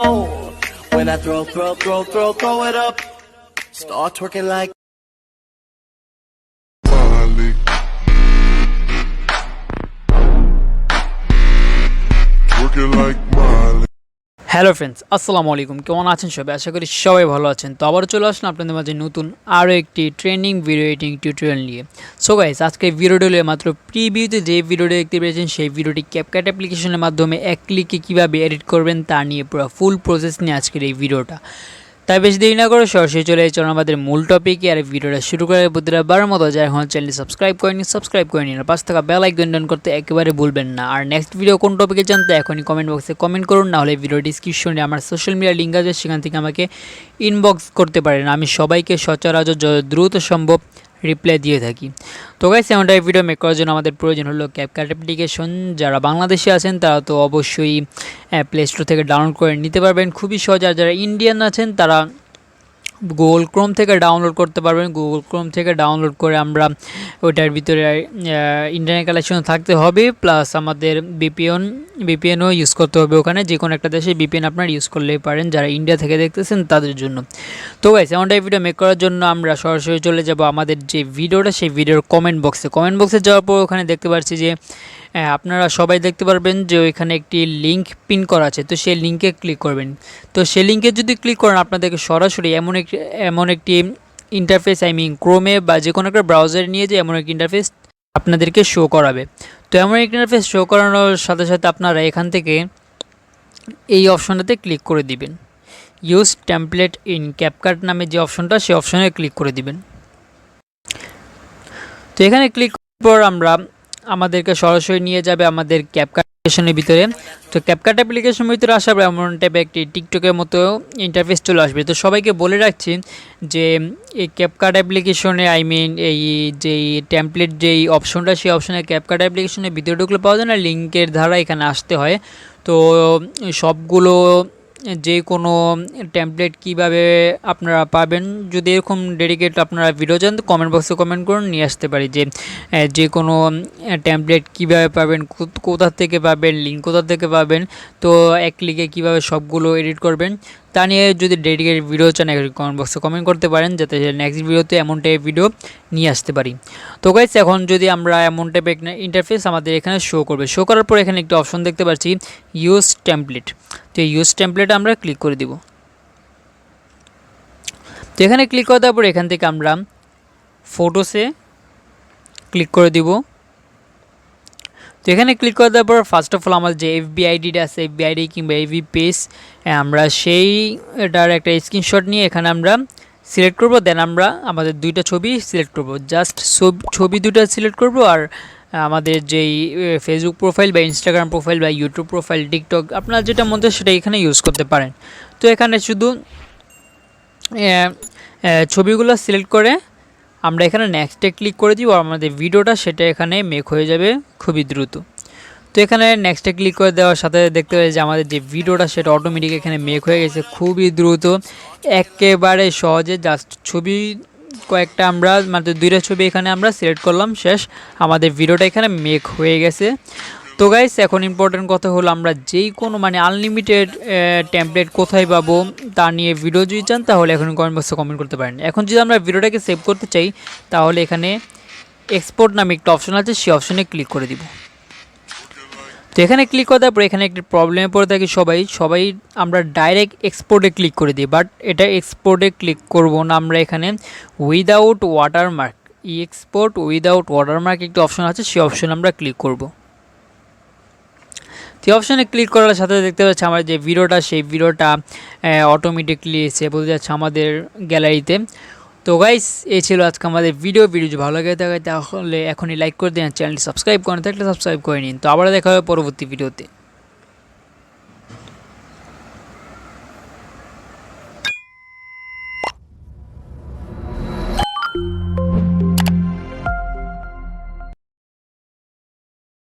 Oh, when I throw it up, start twerking like Molly. Twerking like Molly. Hello friends, আসসালামু আলাইকুম। কেমন আছেন সবাই? আশা করি সবাই ভালো আছেন। তো আবার চলে আসলাম আপনাদের মাঝে নতুন আরও একটি ট্রেনিং ভিডিও এডিটিং টিউটোরিয়াল নিয়ে। সো গাইস, আজকে ভিডিওটি হলো মাত্র প্রিভিউতে যে ভিডিওটি দেখতে পেয়েছেন সেই ভিডিওটি ক্যাপকাট অ্যাপ্লিকেশনের মাধ্যমে এক ক্লিকে কীভাবে এডিট করবেন তা নিয়ে পুরো ফুল প্রসেস নিয়ে আজকের এই ভিডিওটা। তাই বেশি দেরি না করে সরাসরি চলে এসেছে আমাদের মূল টপিকে। আর ভিডিওটা শুরু করে প্রতিটা বারের মতো যারা এখন চ্যানেলটি সাবস্ক্রাইব করেনি আর পাশ থাকা বেল আইকন ডান করতে একেবারে ভুলবেন না। আর নেক্সট ভিডিও কোন টপিকে জানতে এখনই কমেন্ট বক্সে কমেন্ট করুন, না হলে ভিডিও ডিসক্রিপশনে আমার সোশ্যাল মিডিয়া লিঙ্ক আছে, সেখান থেকে আমাকে ইনবক্স করতে পারেন। আমি সবাইকে সচরাচর দ্রুত সম্ভব রিপ্লাই দিয়ে থাকি। তো গাইস, এমনটা ভিডিও মেক করার জন্য আমাদের প্রয়োজন হলো ক্যাপকাট অ্যাপ্লিকেশন। যারা বাংলাদেশে আছেন তারা তো অবশ্যই প্লে স্টোর থেকে ডাউনলোড করে নিতে পারবেন খুবই সহজ। আর যারা ইন্ডিয়ান আছেন তারা গুগল ক্রোম থেকে ডাউনলোড করতে পারবেন। গুগল ক্রোম থেকে ডাউনলোড করে আমরা ওইটার ভিতরে ইন্টারনেট কানেকশন থাকতে হবে, প্লাস আমাদের বিপিএনও ইউজ করতে হবে। ওখানে যে কোনো একটা দেশে বিপিএন আপনারা ইউজ করলেই পারেন যারা ইন্ডিয়া থেকে দেখতেছেন তাদের জন্য। তো গাইস, এমনটাই ভিডিও মেক করার জন্য আমরা সরাসরি চলে যাব আমাদের যে ভিডিওটা সেই ভিডিওর কমেন্ট বক্সে যাওয়ার পর ওখানে দেখতে পাচ্ছি যে আপনারা সবাই দেখতে পারবেন যে ওইখানে একটি লিঙ্ক পিন করা আছে। তো সেই লিঙ্কে ক্লিক করবেন। তো সেই লিঙ্কে যদি ক্লিক করেন আপনাদেরকে সরাসরি এমন একটি ইন্টারফেস, ক্রোমে বা যে কোনো একটা ব্রাউজারে নিয়ে যে এমন একটি ইন্টারফেস আপনাদেরকে শো করাবে। তো এমন একটি ইন্টারফেস শো করানোর সাথে সাথে আপনারা এখান থেকে এই অপশনটাতে ক্লিক করে দিবেন। ইউজ টেমপ্লেট ইন ক্যাপকাট নামে যে অপশনটা, সেই অপশনে ক্লিক করে দিবেন। তো এখানে ক্লিক করার পর আমাদেরকে সরাসরি নিয়ে যাবে আমাদের ক্যাপকাট অ্যাপ্লিকেশনের ভিতরে। তো ক্যাপকাট অ্যাপ্লিকেশনের ভিতরে আসার পর এমন টাইপের একটি টিকটকের মতো ইন্টারফেস চলে আসবে। তো সবাইকে বলে রাখছি যে এই ক্যাপকাট অ্যাপ্লিকেশনে এই যেই টেমপ্লেট যেই অপশনটা, সেই অপশনে ক্যাপকাট অ্যাপ্লিকেশনের ভিতরে ঢুকলে পাওয়া যায় না, লিঙ্কের দ্বারা এখানে আসতে হয়। তো সবগুলো যে কোনো টেমপ্লেট কিভাবে আপনারা পাবেন, যদি এরকম ডেডিকেট আপনারা ভিডিও চান তো কমেন্ট বক্সে কমেন্ট করুন, নিয়ে আসতে পারি যে কোনো টেমপ্লেট কিভাবে পাবেন, কোথা থেকে পাবেন, লিঙ্ক কোথা থেকে পাবেন, তো এক ক্লিকে কিভাবে সবগুলো এডিট করবেন তা নিয়ে যদি ডেডিকেট ভিডিও চান কমেন্ট বক্সে কমেন্ট করতে পারেন, যাতে নেক্সট ভিডিওতে এমন টাইপের ভিডিও নিয়ে আসতে পারি। তো গাইস, এখন যদি আমরা এমন টাইপের ইন্টারফেস আমাদের এখানে শো করবে। শো করার পর এখানে একটি অপশন দেখতে পাচ্ছি ইউজ টেমপ্লেট। তো ইউজ টেমপ্লেটে আমরা ক্লিক করে দিব। তো এখানে ক্লিক করে দেওয়ার পর এখান থেকে আমরা ফটোসে ক্লিক করে দিব। তো এখানে ক্লিক করে দেওয়ার পর ফার্স্ট অফ অল আমাদের যে এফবি আইডিটা আছে, এফবি আইডি কিংবা এফবি পেজ, আমরা সেইটার একটা স্ক্রিনশট নিয়ে এখানে আমরা সিলেক্ট করব। দেন আমরা আমাদের দুইটা ছবি সিলেক্ট করব, জাস্ট ছবি দুটো সিলেক্ট করব। আর আমাদের যেই ফেসবুক প্রোফাইল বা ইনস্টাগ্রাম প্রোফাইল বা ইউটিউব প্রোফাইল, টিকটক, আপনার যেটা মন চায় সেটা এখানে ইউজ করতে পারেন। তো এখানে শুধু ছবিগুলো সিলেক্ট করে আমরা এখানে নেক্সটে ক্লিক করে দিব। আর আমাদের ভিডিওটা সেটা এখানে মেক হয়ে যাবে খুবই দ্রুত। তো এখানে নেক্সটে ক্লিক করে দেওয়ার সাথে দেখতে পাই যে আমাদের যে ভিডিওটা সেটা অটোমেটিক এখানে মেক হয়ে গেছে খুবই দ্রুত, একেবারে সহজে। জাস্ট ছবি কয়েকটা আমরা মানে দুইটা ছবি এখানে আমরা সিলেক্ট করলাম, শেষ, আমাদের ভিডিওটা এখানে মেক হয়ে গেছে। তো গাইস, এখন ইম্পর্টেন্ট কথা হলো আমরা যেই কোনো আনলিমিটেড টেমপ্লেট কোথায় পাবো তা নিয়ে ভিডিও যদি চান তাহলে এখন কমেন্ট বক্সে কমেন্ট করতে পারেন। এখন যদি আমরা ভিডিওটাকে সেভ করতে চাই তাহলে এখানে এক্সপোর্ট নামে একটা অপশন আছে, সেই অপশনে ক্লিক করে দিব। তো এখানে ক্লিক করে দেওয়ার পর এখানে একটি প্রবলেমে পড়ে থাকি সবাই আমরা ডাইরেক্ট এক্সপোর্টে ক্লিক করে দিই, বাট এটা এক্সপোর্টে ক্লিক করব না, আমরা এখানে without watermark, export without watermark একটি অপশন আছে, সেই অপশনে আমরা ক্লিক করব। তো অপশানে ক্লিক করার সাথে দেখতে পাচ্ছি আমার যে ভিডিওটা, সেই ভিডিওটা অটোমেটিকলি সেভ হয়ে যাচ্ছে আমাদের গ্যালারিতে। তো গাইস, এই ছিল আজকে আমাদের ভিডিও যদি ভালো লাগে থাকে তাহলে এখনই লাইক করে দিন, চ্যানেলটি সাবস্ক্রাইব করেন থাকলে সাবস্ক্রাইব করে নিন। তো আবার দেখা হবে পরবর্তী ভিডিওতে।